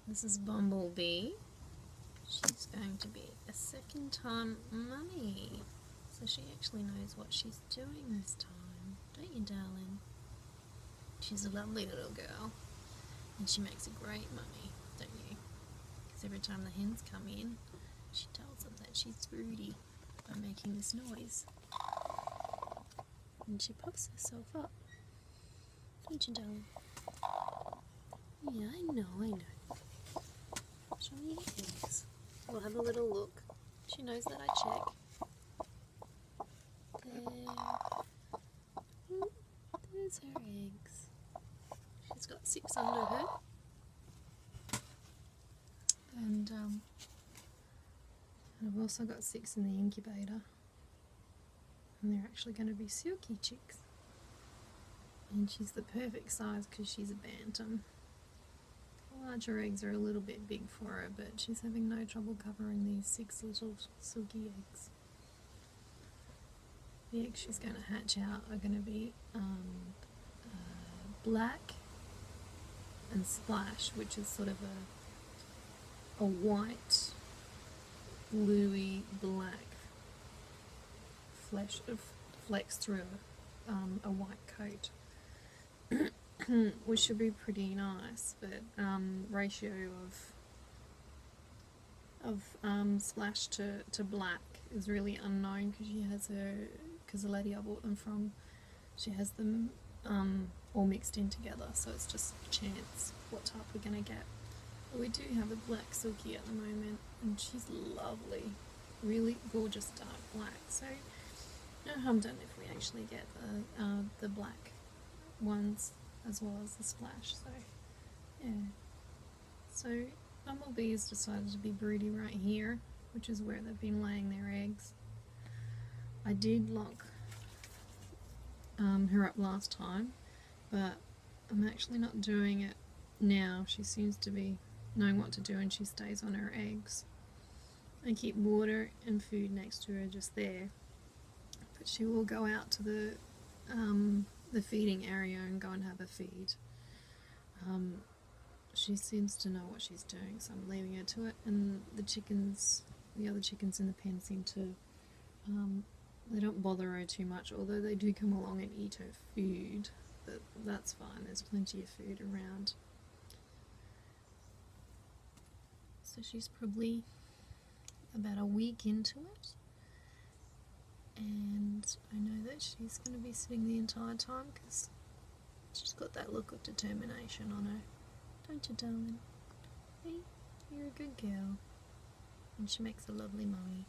This is Bumblebee. She's going to be a second time mummy. So she actually knows what she's doing this time. Don't you, darling? She's a lovely little girl. And she makes a great mummy, don't you? Because every time the hens come in, she tells them that she's Broody by making this noise. And she puffs herself up. Don't you, darling? Yeah, I know. Show me your eggs. We'll have a little look. She knows that I check. There's her eggs. She's got 6 under her. And I've also got 6 in the incubator. And they're actually going to be silky chicks. And she's the perfect size because she's a bantam. Larger eggs are a little bit big for her, but she's having no trouble covering these 6 little silky eggs. The eggs she's going to hatch out are going to be black and splash, which is sort of a white, bluey black flecks through a white coat. Which should be pretty nice, but ratio of splash to black is really unknown because the lady I bought them from, she has them all mixed in together, so it's just a chance what type we're going to get. But we do have a black silky at the moment, and she's lovely, really gorgeous dark black, so no harm done if we actually get the black ones as well as the splash. So yeah, so Bumblebee has decided to be Broody right here, which is where they've been laying their eggs. I did lock her up last time, but I'm actually not doing it now. She seems to be knowing what to do and she stays on her eggs. I keep water and food next to her just there, but she will go out to the feeding area and go and have a feed. She seems to know what she's doing, so I'm leaving her to it. And the other chickens in the pen seem to, they don't bother her too much, although they do come along and eat her food, but that's fine, there's plenty of food around. So she's probably about a week into it. And I know that she's going to be sitting the entire time because she's got that look of determination on her. Don't you, darling? Hey, you're a good girl. And she makes a lovely mummy.